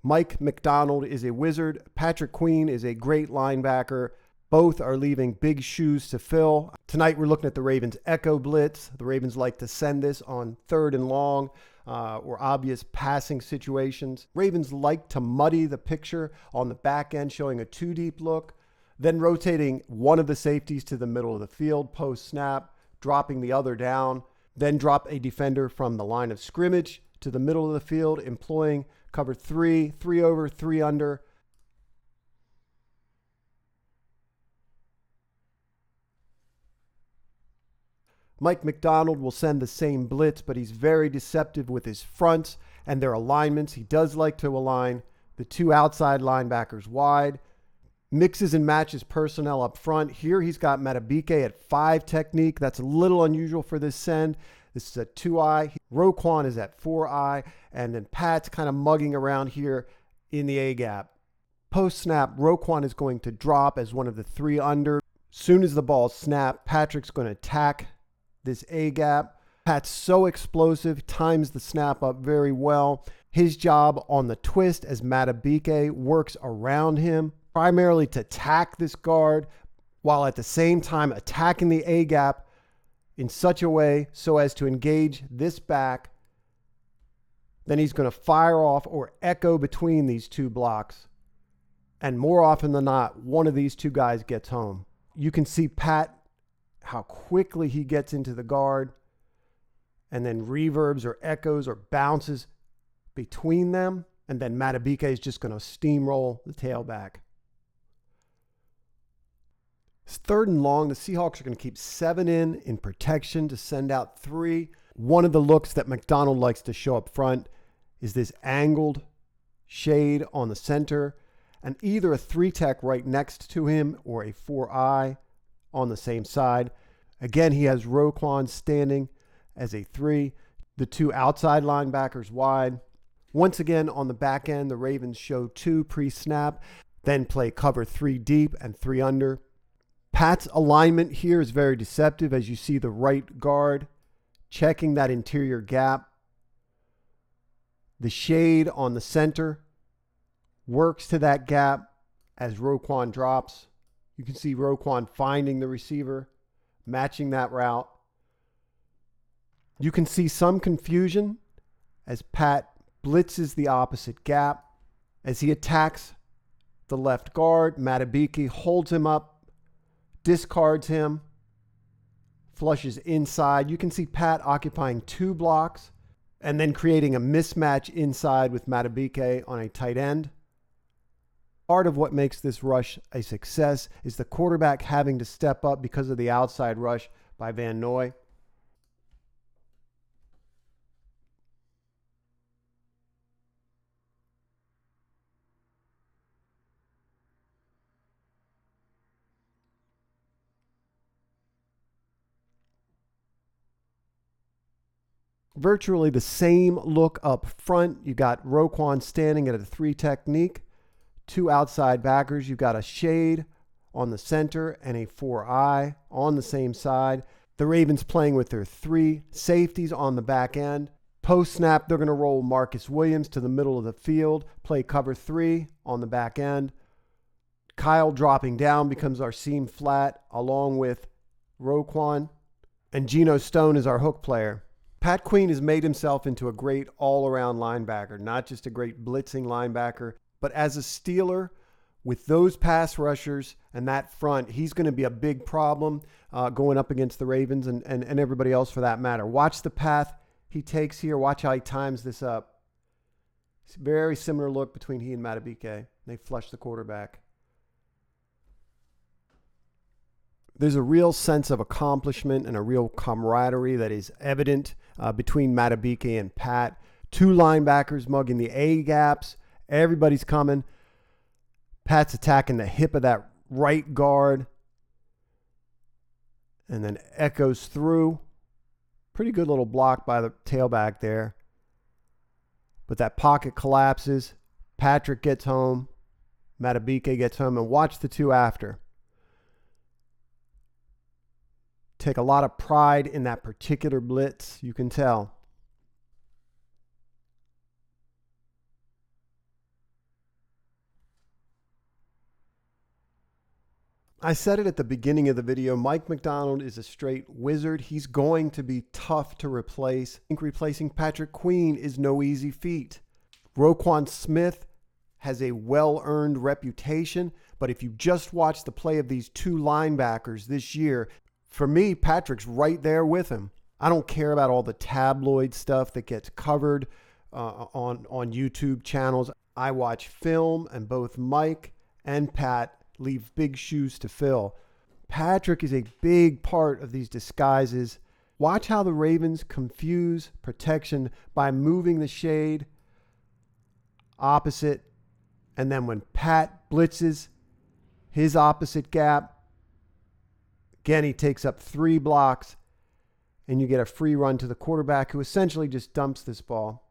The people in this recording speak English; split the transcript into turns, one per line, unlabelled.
Mike MacDonald is a wizard. Patrick Queen is a great linebacker. Both are leaving big shoes to fill. Tonight we're looking at the Ravens Echo Blitz. The Ravens like to send this on 3rd and long or obvious passing situations. Ravens like to muddy the picture on the back end, showing a 2-deep look, then rotating one of the safeties to the middle of the field post-snap, dropping the other down, then drop a defender from the line of scrimmage to the middle of the field, employing cover 3, 3 over, 3 under. Mike MacDonald will send the same blitz, but he's very deceptive with his fronts and their alignments. He does like to align the 2 outside linebackers wide, mixes and matches personnel up front. Here he's got Matabike at 5 technique. That's a little unusual for this send. This is a 2-eye. Roquan is at 4-eye, and then Pat's kind of mugging around here in the A-gap. Post-snap, Roquan is going to drop as one of the 3 under. Soon as the ball snapped, Patrick's going to attack this A-gap. Pat's so explosive, times the snap up very well. His job on the twist as Matabike works around him, primarily to attack this guard, while at the same time attacking the A-gap in such a way so as to engage this back. Then he's going to fire off or echo between these 2 blocks. And more often than not, one of these 2 guys gets home. You can see Pat, how quickly he gets into the guard, and then reverbs or echoes or bounces between them. And then Matabike is just going to steamroll the tailback. It's 3rd and long. The Seahawks are going to keep 7 in protection to send out 3. One of the looks that MacDonald likes to show up front is this angled shade on the center, and either a 3-tech right next to him or a 4-eye on the same side. Again, he has Roquan standing as a 3. The 2 outside linebackers wide. Once again, on the back end, the Ravens show 2 pre-snap, then play cover 3 deep and 3 under. Pat's alignment here is very deceptive, as you see the right guard checking that interior gap. The shade on the center works to that gap as Roquan drops. You can see Roquan finding the receiver, matching that route. You can see some confusion as Pat blitzes the opposite gap. As he attacks the left guard, Matabike holds him up, discards him, flushes inside. You can see Pat occupying 2 blocks and then creating a mismatch inside with Matabike on a tight end. Part of what makes this rush a success is the quarterback having to step up because of the outside rush by Van Noy. Virtually the same look up front. You got Roquan standing at a 3 technique. 2 outside backers. You've got a shade on the center and a 4-eye on the same side. The Ravens playing with their 3 safeties on the back end. Post-snap, they're going to roll Marcus Williams to the middle of the field, play cover 3 on the back end. Kyle dropping down becomes our seam flat along with Roquan. And Geno Stone is our hook player. Pat Queen has made himself into a great all-around linebacker, not just a great blitzing linebacker, but as a Steeler, with those pass rushers and that front, he's going to be a big problem going up against the Ravens and everybody else for that matter. Watch the path he takes here. Watch how he times this up. It's a very similar look between he and Matabike. They flush the quarterback. There's a real sense of accomplishment and a real camaraderie that is evident between Matabike and Pat. 2 linebackers mugging the A-gaps. Everybody's coming. Pat's attacking the hip of that right guard and then echoes through. Pretty good little block by the tailback there. But that pocket collapses. Patrick gets home. Matabike gets home. And watch the 2 after. Take a lot of pride in that particular blitz. You can tell. I said it at the beginning of the video, Mike MacDonald is a straight wizard. He's going to be tough to replace. I think replacing Patrick Queen is no easy feat. Roquan Smith has a well-earned reputation, but if you just watch the play of these two linebackers this year, for me, Patrick's right there with him. I don't care about all the tabloid stuff that gets covered on YouTube channels. I watch film, and both Mike and Pat leave big shoes to fill. Patrick is a big part of these disguises. Watch how the Ravens confuse protection by moving the shade opposite, and then when Pat blitzes his opposite gap, again, he takes up 3 blocks, and you get a free run to the quarterback, who essentially just dumps this ball.